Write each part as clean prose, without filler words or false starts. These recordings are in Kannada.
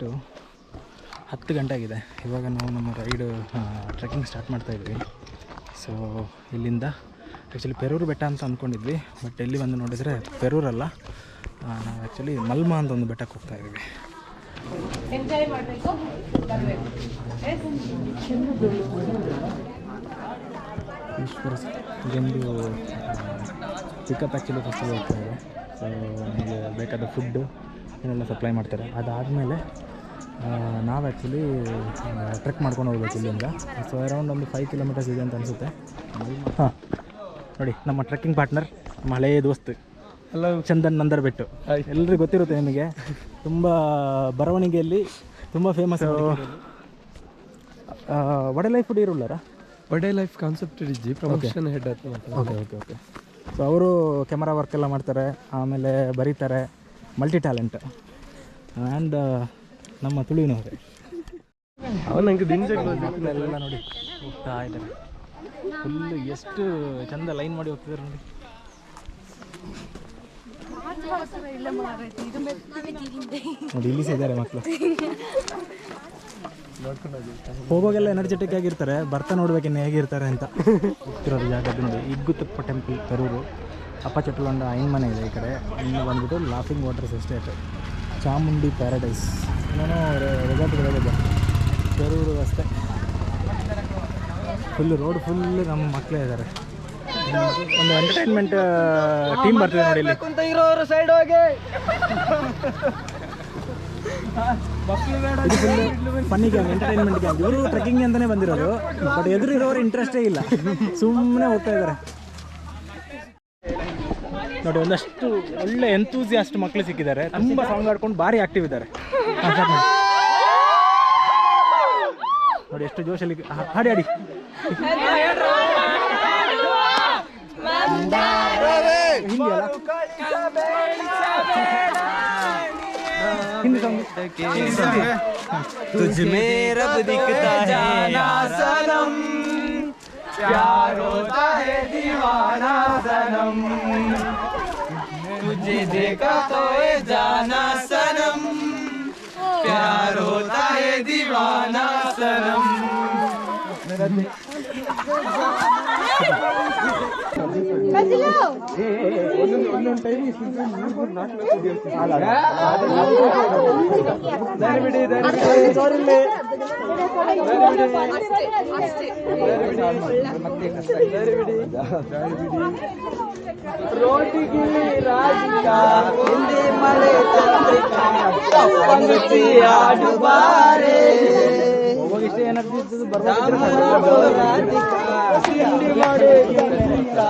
ನೈಟು 10 ಗಂಟೆ ಆಗಿದೆ. ಇವಾಗ ನಾವು ನಮ್ಮ ರೈಡು ಟ್ರೆಕ್ಕಿಂಗ್ ಸ್ಟಾರ್ಟ್ ಮಾಡ್ತಾಯಿದ್ವಿ. ಸೊ ಇಲ್ಲಿಂದ ಆ್ಯಕ್ಚುಲಿ ಪೆರೂರು ಬೆಟ್ಟ ಅಂತ ಅಂದ್ಕೊಂಡಿದ್ವಿ, ಬಟ್ ಎಲ್ಲಿ ಬಂದು ನೋಡಿದರೆ ಪೆರೂರಲ್ಲ, ನಾವು ಆ್ಯಕ್ಚುಲಿ ಮಲ್ಮ ಅಂತ ಒಂದು ಬೆಟ್ಟಕ್ಕೆ ಹೋಗ್ತಾಯಿದ್ವಿ. ಈಶ್ವರ ಇದೊಂದು ಪಿಕಪ್ ಆ್ಯಕ್ಚುಲಿ ಫಸ್ಟಿಗೆ ಹೋಗ್ತಾಯಿದೆ. ಸೊ ನಮಗೆ ಬೇಕಾದ ಫುಡ್ಡು ಏನೆಲ್ಲ ಸಪ್ಲೈ ಮಾಡ್ತಾರೆ. ಅದಾದಮೇಲೆ ನಾವು ಆ್ಯಕ್ಚುಲಿ ಟ್ರೆಕ್ ಮಾಡ್ಕೊಂಡು ಹೋಗ್ಬೇಕು ಇಲ್ಲಿಂದ. ಸೊ ಅರೌಂಡ್ ಒಂದು 5 ಕಿಲೋಮೀಟರ್ಸ್ ಇದೆ ಅಂತ ಅನಿಸುತ್ತೆ. ಹಾಂ ನೋಡಿ, ನಮ್ಮ ಟ್ರೆಕ್ಕಿಂಗ್ ಪಾರ್ಟ್ನರ್, ನಮ್ಮ ಹಳೆಯ ದೋಸ್ತು ಚಂದನ್ ನಂದರ್ ಬೆಟ್ಟು. ಎಲ್ರಿಗೂ ಗೊತ್ತಿರುತ್ತೆ ನಿಮಗೆ, ತುಂಬ ಬರವಣಿಗೆಯಲ್ಲಿ ತುಂಬ ಫೇಮಸ್. ವಡೆ ಲೈಫ್ ಫುಡ್ ಇರೋಲ್ಲಾರ ವಡೆ ಲೈಫ್ ಕಾನ್ಸೆಪ್ಟ್ ಇದ್ದಿ ಪ್ರಮೋಷನ್ ಹೆಡ್ ಅಂತ. Okay okay okay. ಸೊ ಅವರು ಕ್ಯಾಮರಾ ವರ್ಕ್ ಎಲ್ಲ ಮಾಡ್ತಾರೆ, ಆಮೇಲೆ ಬರೀತಾರೆ, ಮಲ್ಟಿ ಟ್ಯಾಲೆಂಟ್. ಆ್ಯಂಡ್ ನಮ್ಮ ತುಳುವಿನವರೇ ಅವ್ರು ನನಗೆ ದಿನಜಗಳು ಎಲ್ಲ ನೋಡಿ ಹೋಗ್ತಾ ಇದ್ದಾರೆ. ಫುಲ್ಲು ಎಷ್ಟು ಚಂದ ಲೈನ್ ಮಾಡಿ ಹೋಗ್ತಿದ್ದಾರೆ ನೋಡಿ. ನೋಡಿ ಇಲ್ಲಿ ಇದ್ದಾರೆ ಮಕ್ಕಳು, ಹೋಗೋಗೆಲ್ಲ ಎನರ್ಜೆಟಿಕ್ ಆಗಿರ್ತಾರೆ, ಬರ್ತಾ ನೋಡ್ಬೇಕಿನ್ನು ಹೇಗಿರ್ತಾರೆ ಅಂತ. ಹೋಗ್ತಿರೋದು ಜಾಗದ ನೋಡಿ, ಇಗ್ಗುತ್ತಪ್ಪ ಟೆಂಪಲ್ ಪೆರೂರು. ಅಪ್ಪಚಟ್ಟುಲೊಂಡ ಐನ್ ಇದೆ ಈ ಕಡೆ. ಇನ್ನು ಬಂದ್ಬಿಟ್ಟು laughing waters estate, Chamundi paradise, ಏನೋ ರೆಸಾರ್ಟ್ಗಳಿದೆ ಪೆರೂರು ಅಷ್ಟೇ. ಫುಲ್ಲು ರೋಡ್ ಫುಲ್ಲು ನಮ್ಮ ಮಕ್ಕಳೇ ಇದ್ದಾರೆ. ಒಂದು ಎಂಟರ್ಟೈನ್ಮೆಂಟ್ ಟೀಮ್ ಬರ್ತಿದೆ ನೋಡಿ ಇಲ್ಲಿ. ಸೈಡ್ ಹೋಗಿ ಫನ್ನಿ ಗ್ಯಾಂಗ್, ಎಂಟರ್ಟೈನ್ಮೆಂಟ್ ಗ್ಯಾಂಗ್. ಇವರು ಟ್ರೆಕ್ಕಿಂಗ್ ಅಂತಲೇ ಬಂದಿರೋದು, ಬಟ್ ಎದುರು ಇರೋರು ಇಂಟ್ರೆಸ್ಟೇ ಇಲ್ಲ, ಸುಮ್ಮನೆ ಹೋಗ್ತಾ ಇದ್ದಾರೆ ನೋಡಿ. ಒಂದಷ್ಟು ಒಳ್ಳೆ ಎಂತೂಸಿಯಾಸ್ಟ್ ಮಕ್ಕಳು ಸಿಕ್ಕಿದ್ದಾರೆ, ತುಂಬ ಸಾಂಗ್ ಆಡ್ಕೊಂಡು ಭಾರಿ ಆಕ್ಟಿವ್ ಇದ್ದಾರೆ ನೋಡಿ. ಎಷ್ಟು ಜೋಶಲ್ಲಿ ಹಾಡಿ ಹಾಡಿ ಹಿಂದಿ ಅಲ್ಲ, ಹಿಂದಿ ಸಾಂಗ್. तुझ में रब दिखता है सनम, प्यार होता है दीवाना सनम, तुझे देखा तो ये जाना सनम, प्यार होता है दीवाना सनम. ರೋಟಿಗೆ ರಾಧಿಕಾ ಹಿಂದೆ ಮಳೆ ಚಂದ್ರಿಕಾ ಪಂಕ್ತಿ ಆಡುಬಾರೆ ರಾಧಿಕಾ ಹಿಂದೆ ಮಳೆ Chandrika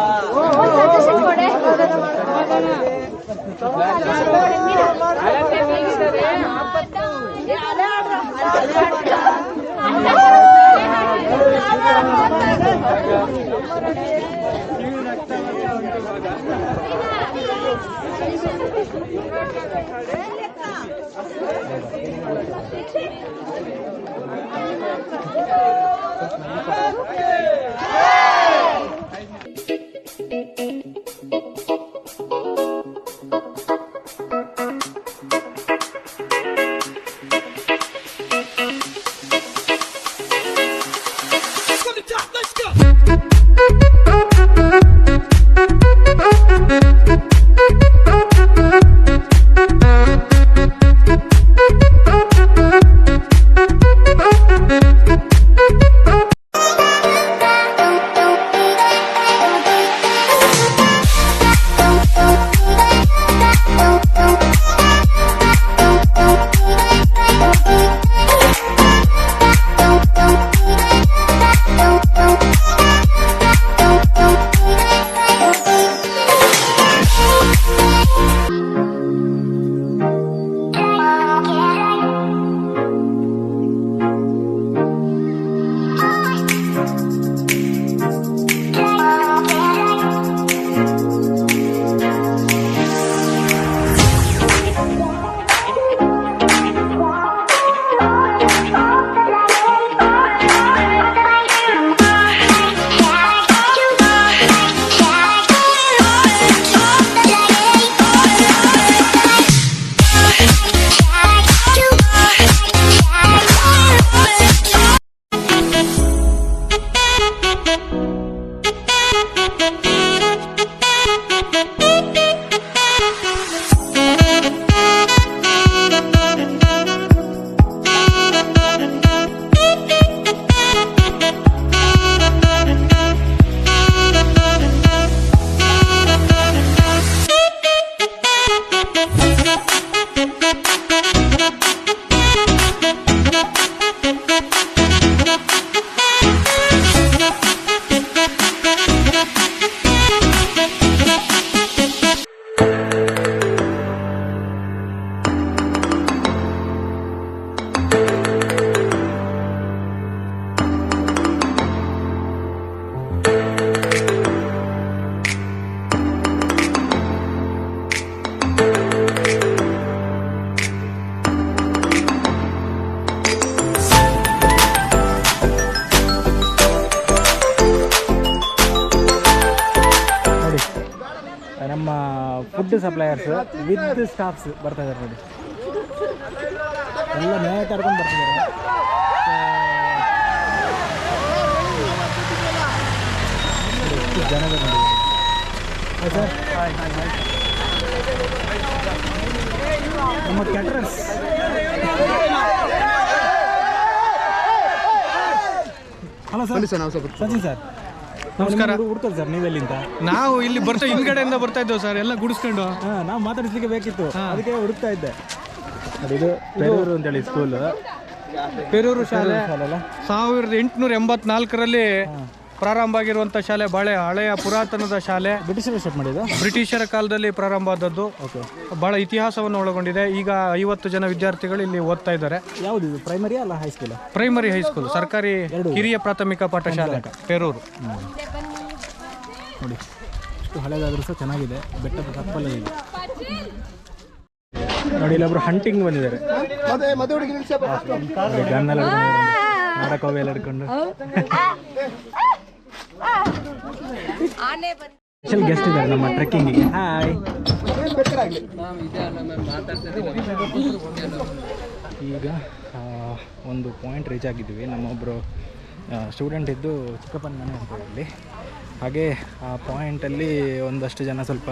food suppliers with staffs ಬರ್ತಾ ಇದ್ದಾರೆ ನೋಡಿ, ಎಲ್ಲ ನೇಟ್ ಆಡ್ಕೊಂಡು ಬರ್ತಿದ್ದಾರೆ. ಎಷ್ಟು ಜನ ನೋಡಿ ಸರ್. ನಮ್ಮ caterers hello sir. Sachin sir ನಮಸ್ಕಾರ. ಹುಡ್ಕೋದು ಸರ್ ನೀವೆಲ್ಲಿಂದ? ನಾವು ಇಲ್ಲಿ ಬರ್ತಾ ಹಿಂದ್ಗಡೆಯಿಂದ ಬರ್ತಾ ಇದ್ದೇವೆ ಸರ್, ಎಲ್ಲ ಗುಡಿಸ್ಕೊಂಡು. ಹಾಂ, ನಾವು ಮಾತಾಡಿಸ್ಲಿಕ್ಕೆ ಬೇಕಿತ್ತು, ಅದಕ್ಕೆ ಹುಡುಕ್ತಾ ಇದ್ದೆ. ಇದು ಪೆರೂರು ಅಂತೇಳಿ ಸ್ಕೂಲು, ಪೆರೂರು ಶಾಲೆ 1884ರಲ್ಲಿ ಪ್ರಾರಂಭ ಆಗಿರುವಂಥ ಶಾಲೆ. ಭಾಳ ಹಳೆಯ ಪುರಾತನದ ಶಾಲೆ. ಬ್ರಿಟಿಷರು ಸ್ಟಾರ್ಟ್ ಮಾಡಿದ್ದು, ಬ್ರಿಟಿಷರ ಕಾಲದಲ್ಲಿ ಪ್ರಾರಂಭ ಆದದ್ದು. ಓಕೆ. ಭಾಳ ಇತಿಹಾಸವನ್ನು ಒಳಗೊಂಡಿದೆ. ಈಗ 50 ಜನ ವಿದ್ಯಾರ್ಥಿಗಳು ಇಲ್ಲಿ ಓದ್ತಾ ಇದ್ದಾರೆ. ಯಾವುದು ಪ್ರೈಮರಿ ಅಲ್ಲ ಹೈಸ್ಕೂಲ್? ಪ್ರೈಮರಿ ಹೈಸ್ಕೂಲ್, ಸರ್ಕಾರಿ ಹಿರಿಯ ಪ್ರಾಥಮಿಕ ಪಾಠಶಾಲೆ ಪೆರೂರು. ನೋಡಿ ಇಷ್ಟು ಹಳೆದಾದ್ರೂ ಸಹ ಚೆನ್ನಾಗಿದೆ, ಬೆಟ್ಟದ ತಪ್ಪಲೇ ಇದೆ ನೋಡಿ. ಇಲ್ಲೊಬ್ರು ಹಂಟಿಂಗ್ ಬಂದಿದ್ದಾರೆ, ಗನ್ನೆಲ್ಲ ನಾಡಕೋವೆ ಎಲ್ಲ ಹಿಡ್ಕೊಂಡು. ಸ್ಪೆಷಲ್ ಗೆಸ್ಟ್ ಇದ್ದಾರೆ ನಮ್ಮ ಟ್ರೆಕ್ಕಿಂಗಿಗೆ. ಹಾಯ್. ಈಗ ಒಂದು ಪಾಯಿಂಟ್ ರೀಚ್ ಆಗಿದ್ದೀವಿ. ನಮ್ಮೊಬ್ಬರು ಸ್ಟೂಡೆಂಟ್ ಇದ್ದು ಚಿಕ್ಕಪ್ಪನ ಮನೆ ಅಂತ ಹೇಳಿ, ಹಾಗೆ ಆ ಪಾಯಿಂಟಲ್ಲಿ ಒಂದಷ್ಟು ಜನ ಸ್ವಲ್ಪ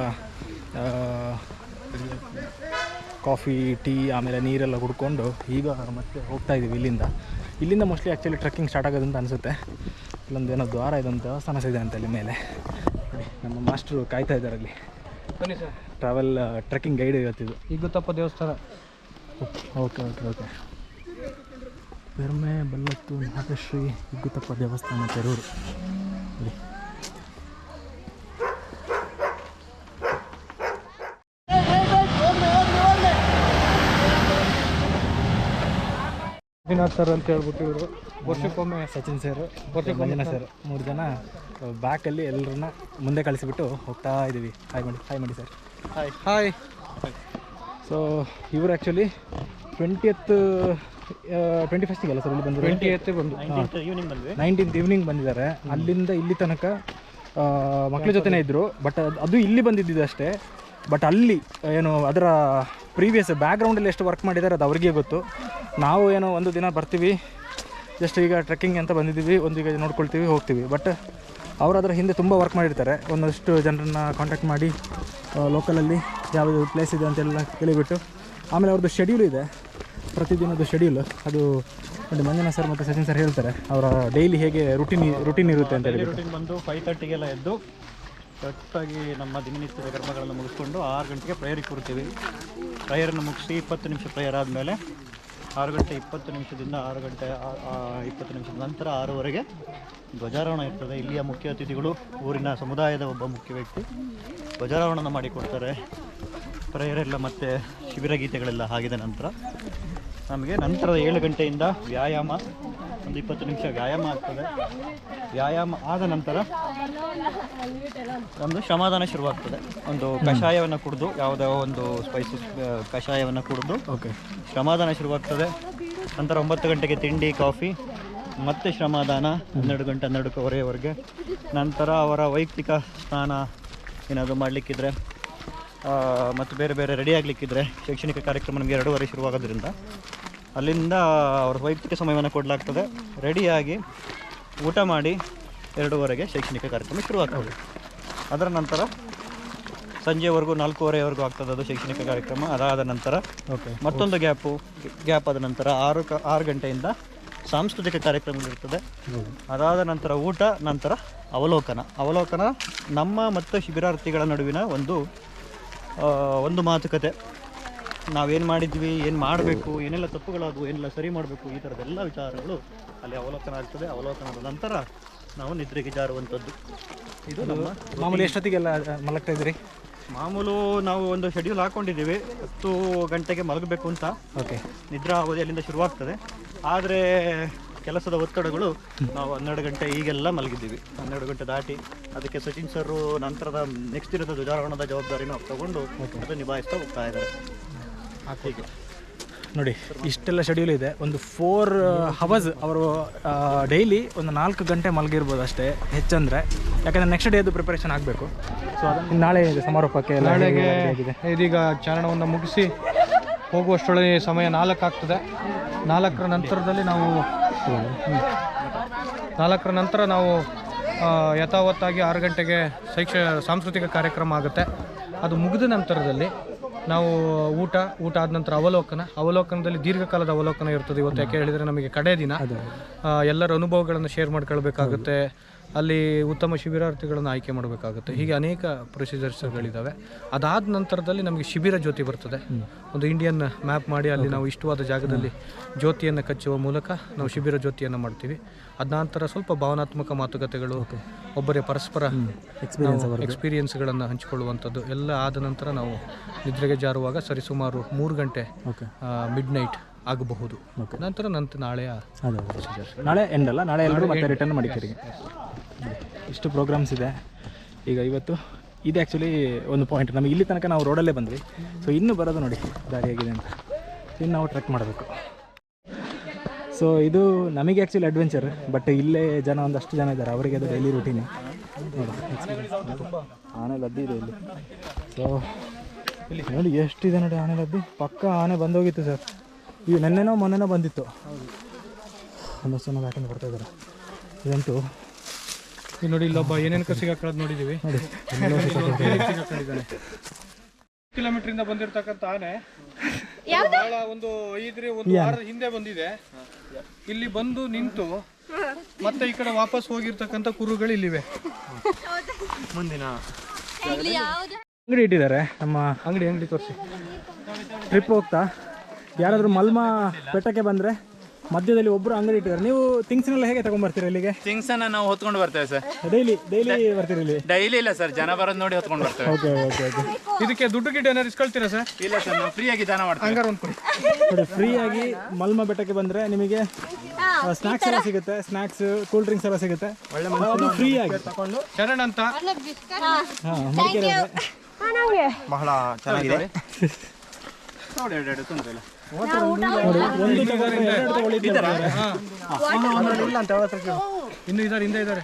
ಕಾಫಿ ಟೀ ಆಮೇಲೆ ನೀರೆಲ್ಲ ಕುಡ್ಕೊಂಡು ಈಗ ಮತ್ತೆ ಹೋಗ್ತಾ ಇದ್ದೀವಿ ಇಲ್ಲಿಂದ ಮೋಸ್ಟ್ಲಿ ಆ್ಯಕ್ಚುಲಿ ಟ್ರೆಕ್ಕಿಂಗ್ ಸ್ಟಾರ್ಟ್ ಆಗೋದು ಅಂತ ಅನಿಸುತ್ತೆ. ಇಲ್ಲೊಂದು ಏನೋ ದ್ವಾರ ಇದೊಂದು ದೇವಸ್ಥಾನ ಇದೆ ಅಂತ ಅಲ್ಲಿ ಮೇಲೆ ನೋಡಿ. ನಮ್ಮ ಮಾಸ್ಟ್ರು ಕಾಯ್ತಾ ಇದ್ದಾರೆ ಅಲ್ಲಿ. ಬನ್ನಿ sir, travel trekking guide ಇವತ್ತಿದು. Igguthappa ದೇವಸ್ಥಾನ. ಓಕೆ. ಪೆರ್ಮೆ ಬಲ್ಲತ್ತು ನಾಗಶ್ರೀ ಇಗ್ಗುತ್ತಪ್ಪ ದೇವಸ್ಥಾನ ಪೆರೂರು. ದಿನಾಥ್ ಸರ್ ಅಂತ ಹೇಳ್ಬಿಟ್ಟು ಇವರು ವರ್ಷಕ್ಕೊಮ್ಮೆ, ಸಚಿನ್ ಸರ್, ಮಂಜನಾ ಸರ್, 3 ಜನ ಬ್ಯಾಕಲ್ಲಿ ಎಲ್ಲರನ್ನ ಮುಂದೆ ಕಳಿಸಿಬಿಟ್ಟು ಹೋಗ್ತಾ ಇದ್ದೀವಿ. ಹಾಯ್ ಮಾಡಿ ಸರ್. ಹಾಯ್. ಸೊ ಇವರು ಆ್ಯಕ್ಚುಲಿ 21st ಅಲ್ಲ ಸರ್ ಇಲ್ಲಿ ಬಂದರು? 20th ಬಂದು 19th ಈವ್ನಿಂಗ್ ಬಂದಿದ್ದಾರೆ. ಅಲ್ಲಿಂದ ಇಲ್ಲಿ ತನಕ ಮಕ್ಕಳ ಜೊತೆನೇ ಇದ್ದರು. ಬಟ್ ಅದು ಇಲ್ಲಿ ಬಂದಿದ್ದಿದ್ದು ಅಷ್ಟೇ. ಬಟ್ ಅಲ್ಲಿ ಏನು ಅದರ ಪ್ರೀವಿಯಸ್ ಬ್ಯಾಕ್ಗ್ರೌಂಡಲ್ಲಿ ಎಷ್ಟು ವರ್ಕ್ ಮಾಡಿದ್ದಾರೆ ಅದು ಅವ್ರಿಗೆ ಗೊತ್ತು. ನಾವು ಏನೋ ಒಂದು ದಿನ ಬರ್ತೀವಿ, ಜಸ್ಟ್ ಈಗ ಟ್ರೆಕ್ಕಿಂಗ್ ಅಂತ ಬಂದಿದ್ದೀವಿ, ಈಗ ನೋಡ್ಕೊಳ್ತೀವಿ, ಹೋಗ್ತೀವಿ. ಬಟ್ ಅವರು ಅದರ ಹಿಂದೆ ತುಂಬ ವರ್ಕ್ ಮಾಡಿರ್ತಾರೆ. ಒಂದಷ್ಟು ಜನರನ್ನು ಕಾಂಟ್ಯಾಕ್ಟ್ ಮಾಡಿ ಲೋಕಲಲ್ಲಿ ಯಾವುದು ಪ್ಲೇಸ್ ಇದೆ ಅಂತೆಲ್ಲ ಕೇಳಿಬಿಟ್ಟು ಆಮೇಲೆ ಅವ್ರದ್ದು ಶೆಡ್ಯೂಲ್ ಇದೆ, ಪ್ರತಿದಿನದ ಶೆಡ್ಯೂಲ್. ಅದು ನೋಡಿ ಮಂಜನಾ ಸರ್ ಮತ್ತು ಸಚಿನ್ ಸರ್ ಹೇಳ್ತಾರೆ ಅವರ ಡೈಲಿ ಹೇಗೆ ರುಟೀನ್ ಇರುತ್ತೆ ಅಂತ ಹೇಳಿ. ರುಟೀನ್ ಬಂದು 5:30ಗೆಲ್ಲ ಎದ್ದು ಕರೆಕ್ಟಾಗಿ ನಮ್ಮ ದಿನನಿತ್ಯದ ಕರ್ಮಗಳನ್ನು ಮುಗಿಸ್ಕೊಂಡು 6 ಗಂಟೆಗೆ ಪ್ರೇಯರಿಗೆ ಕೂರ್ತೀವಿ. ಪ್ರೇಯರನ್ನು ಮುಗಿಸಿ 20 ನಿಮಿಷ ಪ್ರೇಯರ್ ಆದಮೇಲೆ 6 ಗಂಟೆ 20 ನಿಮಿಷದಿಂದ 6 ಗಂಟೆ 20 ನಿಮಿಷದ ನಂತರ 6ವರೆಗೆ ಧ್ವಜಾರೋಹಣ ಇರ್ತದೆ. ಇಲ್ಲಿಯ ಮುಖ್ಯ ಅತಿಥಿಗಳು ಊರಿನ ಸಮುದಾಯದ ಒಬ್ಬ ಮುಖ್ಯ ವ್ಯಕ್ತಿ ಧ್ವಜಾರೋಹಣ ಮಾಡಿಕೊಡ್ತಾರೆ. ಪ್ರೇಯರೆಲ್ಲ ಮತ್ತು ಶಿಬಿರ ಗೀತೆಗಳೆಲ್ಲ ಆಗಿದ ನಂತರ ನಮಗೆ ನಂತರದ 7 ಗಂಟೆಯಿಂದ ವ್ಯಾಯಾಮ, ಒಂದು 20 ನಿಮಿಷ ವ್ಯಾಯಾಮ ಆಗ್ತದೆ. ವ್ಯಾಯಾಮ ಆದ ನಂತರ ನಮ್ಮದು ಶ್ರಮದಾನ ಶುರುವಾಗ್ತದೆ. ಒಂದು ಕಷಾಯವನ್ನು ಕುಡಿದು, ಯಾವುದೋ ಒಂದು ಸ್ಪೈಸಸ್ ಕಷಾಯವನ್ನು ಕುಡಿದು ಶ್ರಮದಾನ ಶುರುವಾಗ್ತದೆ. ನಂತರ 9 ಗಂಟೆಗೆ ತಿಂಡಿ ಕಾಫಿ, ಮತ್ತೆ ಶ್ರಮದಾನ 12 ಗಂಟೆ 12:15ವರೆಗೆ. ನಂತರ ಅವರ ವೈಯಕ್ತಿಕ ಸ್ನಾನ ಏನಾದರೂ ಮಾಡಲಿಕ್ಕಿದ್ರೆ ಮತ್ತು ಬೇರೆ ಬೇರೆ ರೆಡಿ ಆಗಲಿಕ್ಕಿದ್ರೆ, ಶೈಕ್ಷಣಿಕ ಕಾರ್ಯಕ್ರಮ ನಮಗೆ 2:30 ಶುರುವಾಗೋದ್ರಿಂದ ಅಲ್ಲಿಂದ ಅವರ ವೈಯಕ್ತಿಕ ಸಮಯವನ್ನು ಕೊಡಲಾಗ್ತದೆ. ರೆಡಿಯಾಗಿ ಊಟ ಮಾಡಿ 2:30ಗೆ ಶೈಕ್ಷಣಿಕ ಕಾರ್ಯಕ್ರಮ ಶುರುವಾಗ್ತದೆ. ಅದರ ನಂತರ ಸಂಜೆವರೆಗೂ 4:15ವರೆಗೂ ಆಗ್ತದೆ ಅದು ಶೈಕ್ಷಣಿಕ ಕಾರ್ಯಕ್ರಮ. ಅದಾದ ನಂತರ ಮತ್ತೊಂದು ಗ್ಯಾಪ್ ಆದ ನಂತರ 6 ಗಂಟೆಯಿಂದ ಸಾಂಸ್ಕೃತಿಕ ಕಾರ್ಯಕ್ರಮಗಳಿರ್ತದೆ. ಅದಾದ ನಂತರ ಊಟ, ನಂತರ ಅವಲೋಕನ ನಮ್ಮ ಮತ್ತು ಶಿಬಿರಾರ್ಥಿಗಳ ನಡುವಿನ ಒಂದು ಮಾತುಕತೆ. ನಾವೇನು ಮಾಡಿದ್ವಿ, ಏನು ಮಾಡಬೇಕು, ಏನೆಲ್ಲ ತಪ್ಪುಗಳಾದವು, ಏನೆಲ್ಲ ಸರಿ ಮಾಡಬೇಕು, ಈ ಥರದ್ದೆಲ್ಲ ವಿಚಾರಗಳು ಅಲ್ಲಿ ಅವಲೋಕನ ಆಗ್ತದೆ. ಅವಲೋಕನದ ನಂತರ ನಾವು ನಿದ್ರೆಗೆ ಜಾರುವಂಥದ್ದು. ಇದು ನಮ್ಮ ಮಾಮೂಲಿ. ಎಷ್ಟೊತ್ತಿಗೆಲ್ಲ ಮಲಗ್ತಾ ಇದ್ರಿ? ಮಾಮೂಲು ನಾವು ಒಂದು ಶೆಡ್ಯೂಲ್ ಹಾಕ್ಕೊಂಡಿದ್ದೀವಿ, 10 ಗಂಟೆಗೆ ಮಲಗಬೇಕು ಅಂತ. ನಿದ್ರಾ ಅವಧಿ ಅಲ್ಲಿಂದ ಶುರುವಾಗ್ತದೆ. ಆದರೆ ಕೆಲಸದ ಒತ್ತಡಗಳು ನಾವು 12 ಗಂಟೆ ಈಗೆಲ್ಲ ಮಲಗಿದ್ದೀವಿ. 12 ಗಂಟೆ ದಾಟಿ ಅದಕ್ಕೆ ಸಚಿನ್ ಸರ್ ನಂತರದ ನೆಕ್ಸ್ಟ್ ದಿನದ ಧ್ವಜಾರೋಹಣದ ಜವಾಬ್ದಾರಿನ ತಗೊಂಡು ಅದು ನಿಭಾಯಿಸ್ತಾ ಹೋಗ್ತಾ ಇದ್ದಾರೆ. ಹೀಗೆ ನೋಡಿ, ಇಷ್ಟೆಲ್ಲ ಶೆಡ್ಯೂಲ್ ಇದೆ. ಒಂದು 4 hours ಅವರು ಡೈಲಿ ಒಂದು 4 ಗಂಟೆ ಮಲಗಿರ್ಬೋದು ಅಷ್ಟೇ ಹೆಚ್ಚಂದರೆ, ಯಾಕಂದರೆ ನೆಕ್ಸ್ಟ್ ಡೇದು ಪ್ರಿಪರೇಷನ್ ಆಗಬೇಕು. ಸೊ ಅದನ್ನು ನಾಳೆ ಇದೆ ಸಮಾರೋಪಕ್ಕೆ ಎಲ್ಲ ನಾಳೆಗೆ ಆಗಿದೆ. ಇದೀಗ ಚಾರಣವನ್ನು ಮುಗಿಸಿ ಹೋಗುವಷ್ಟೊಳಗೆ ಸಮಯ 4 ಆಗ್ತದೆ. 4ರ ನಂತರದಲ್ಲಿ ನಾವು 4ರ ನಂತರ ನಾವು ಯಥಾವತ್ತಾಗಿ 6 ಗಂಟೆಗೆ ಸಾಂಸ್ಕೃತಿಕ ಕಾರ್ಯಕ್ರಮ ಆಗುತ್ತೆ. ಅದು ಮುಗಿದ ನಂತರದಲ್ಲಿ ನಾವು ಊಟ ಆದ ನಂತರ ಅವಲೋಕನದಲ್ಲಿ ದೀರ್ಘಕಾಲದ ಅವಲೋಕನ ಇರ್ತದೆ ಇವತ್ತು. ಯಾಕೆ ಹೇಳಿದರೆ ನಮಗೆ ಕಡೆ ದಿನ ಎಲ್ಲರ ಅನುಭವಗಳನ್ನು ಶೇರ್ ಮಾಡ್ಕೊಳ್ಬೇಕಾಗುತ್ತೆ. ಅಲ್ಲಿ ಉತ್ತಮ ಶಿಬಿರಾರ್ಥಿಗಳನ್ನು ಆಯ್ಕೆ ಮಾಡಬೇಕಾಗುತ್ತೆ. ಹೀಗೆ ಅನೇಕ ಪ್ರೊಸೀಜರ್ಸ್ಗಳಿದ್ದಾವೆ. ಅದಾದ ನಂತರದಲ್ಲಿ ನಮಗೆ ಶಿಬಿರ ಜ್ಯೋತಿ ಬರ್ತದೆ. ಒಂದು ಇಂಡಿಯನ್ ಮ್ಯಾಪ್ ಮಾಡಿ ಅಲ್ಲಿ ನಾವು ಇಷ್ಟವಾದ ಜಾಗದಲ್ಲಿ ಜ್ಯೋತಿಯನ್ನು ಕಚ್ಚುವ ಮೂಲಕ ನಾವು ಶಿಬಿರ ಜ್ಯೋತಿಯನ್ನು ಮಾಡ್ತೀವಿ. ಅದ ನಂತರ ಸ್ವಲ್ಪ ಭಾವನಾತ್ಮಕ ಮಾತುಕತೆಗಳು, ಒಬ್ಬರೇ ಪರಸ್ಪರ ಎಕ್ಸ್ಪೀರಿಯನ್ಸ್ಗಳನ್ನು ಹಂಚಿಕೊಳ್ಳುವಂಥದ್ದು ಎಲ್ಲ ಆದ ನಂತರ ನಾವು ನಿದ್ರೆಗೆ ಜಾರುವಾಗ ಸರಿಸುಮಾರು 3 ಗಂಟೆ ಮಿಡ್ ನೈಟ್ ಆಗಬಹುದು. ನಂತರ ನಾಳೆಯ ನಾಳೆ ಎಂಡ್ ಅಲ್ಲ, ನಾಳೆ ಎಲ್ಲರೂ ಮತ್ತೆ ರಿಟರ್ನ್ ಮಡಿಕೇರಿಗೆ. ಇಷ್ಟು ಪ್ರೋಗ್ರಾಮ್ಸ್ ಇದೆ. ಈಗ ಇವತ್ತು ಇದು ಆ್ಯಕ್ಚುಲಿ ಒಂದು ಪಾಯಿಂಟ್. ನಮಗೆ ಇಲ್ಲಿ ತನಕ ನಾವು ರೋಡಲ್ಲೇ ಬಂದ್ವಿ. ಸೊ ಇನ್ನೂ ಬರೋದು ನೋಡಿ ದಾರಿ ಹೇಗಿದೆ ಅಂತ. ಇನ್ನು ನಾವು ಟ್ರೆಕ್ ಮಾಡಬೇಕು. ಸೊ ಇದು ನಮಗೆ ಆ್ಯಕ್ಚುಲಿ ಅಡ್ವೆಂಚರ್, ಬಟ್ ಇಲ್ಲೇ ಜನ ಒಂದಷ್ಟು ಜನ ಇದ್ದಾರೆ, ಅವರಿಗೆ ಅದು ಡೈಲಿ ರೂಟೀನೆ. ಆನೆ ಲದ್ದಿ ಇದೆ ಇಲ್ಲಿ. ಸೊ ಇಲ್ಲಿ ನೋಡಿ ಎಷ್ಟಿದೆ ನೋಡಿ ಆನೆ ಲದ್ದಿ. ಪಕ್ಕ ಆನೆ ಬಂದೋಗಿತ್ತು ಸರ್. ಈಗ ನೆನ್ನೆನೋ ಮೊನ್ನೆನೋ ಬಂದಿತ್ತು. ಒಂದಷ್ಟು ಜನ ಹಾಕೊಂಡು ಬರ್ತಾ ಇದ್ದಾರೆ. ಇದಂತೂ ಈಗ ನೋಡಿ ಇಲ್ಲೊಬ್ಬ ಏನೇನು ಸಿಗಾಕೊಳ್ಳೋದು ನೋಡಿದ್ದೀವಿ. ಕಿಲೋಮೀಟರ್ ಬಂದಿರತಕ್ಕಂಥ ಆನೆ ಬಹಳ ಒಂದು 1 ವಾರದ ಹಿಂದೆ ಬಂದಿದೆ. ಇಲ್ಲಿ ಬಂದು ನಿಂತು ಮತ್ತೆ ಈ ಕಡೆ ವಾಪಸ್ ಹೋಗಿರ್ತಕ್ಕಂಥ ಕುರುಗಳು ಇಲ್ಲಿವೆ. ಮುಂದಿನ ಅಂಗಡಿ ಇಟ್ಟಿದ್ದಾರೆ. ನಮ್ಮ ಅಂಗಡಿ ತೋರಿಸಿ. ಟ್ರಿಪ್ ಹೋಗ್ತಾ ಯಾರಾದರೂ ಮಲ್ಮ ಬೆಟ್ಟಕ್ಕೆ ಬಂದರೆ ಮಧ್ಯದಲ್ಲಿ ಒಬ್ಬರು ಅಂಗಡಿ ಇಟ್ಟಿದ್ದಾರೆ. ನೀವು ಥಿಂಗ್ಸ್ನೆಲ್ಲ ಹೇಗೆ ತಗೊಂಡ್ಬರ್ತೀರಾ ಇಲ್ಲಿಗೆ? ಥಿಂಗ್ಸನ್ನು ನಾವು ಹೊತ್ಕೊಂಡು ಬರ್ತೇವೆ ಸರ್. ಡೈಲಿ ಬರ್ತೀರಿ ಇಲ್ಲಿ? ಡೈಲಿ ಇಲ್ಲ ಸರ್, ಜನ ಬರೋದು ನೋಡಿ ಹೊತ್ಕೊಂಡು ಬರ್ತೇವೆ. Okay okay okay. ಇದಕ್ಕೆ ದುಡ್ಡು ಗಿಡ್ಡು ಏನಾದ್ರು ಇಸ್ಕೊಳ್ತೀರಾ ಸರ್? ಇಲ್ಲ ಸರ್, ನಾವು ಫ್ರೀಯಾಗಿ ದಾನ ಮಾಡ್ತೀವಿ. ಹಂಗಾರೆ ಒಂದು ಕೊಡಿ. ನೋಡಿ, ಫ್ರೀಯಾಗಿ ಮಲ್ಮ ಬೆಟ್ಟಕ್ಕೆ ಬಂದರೆ ನಿಮಗೆ ಸ್ನ್ಯಾಕ್ಸ್ ಎಲ್ಲ ಸಿಗುತ್ತೆ. ಸ್ನ್ಯಾಕ್ಸ್, ಕೂಲ್ ಡ್ರಿಂಕ್ಸ್ ಎಲ್ಲ ಸಿಗುತ್ತೆ. ಒಳ್ಳೆ ಫ್ರೀಯಾಗಿ ತಗೊಂಡು ಶರಣ್ ಅಂತ ಬಹಳ ಚೆನ್ನಾಗಿದೆ ನೋಡಿ. ಎರಡು ತೊಂದರೆ ಇಲ್ಲ. ಇನ್ನು ಇದ್ದಾರೆ, ಹಿಂದೆ ಇದ್ದಾರೆ.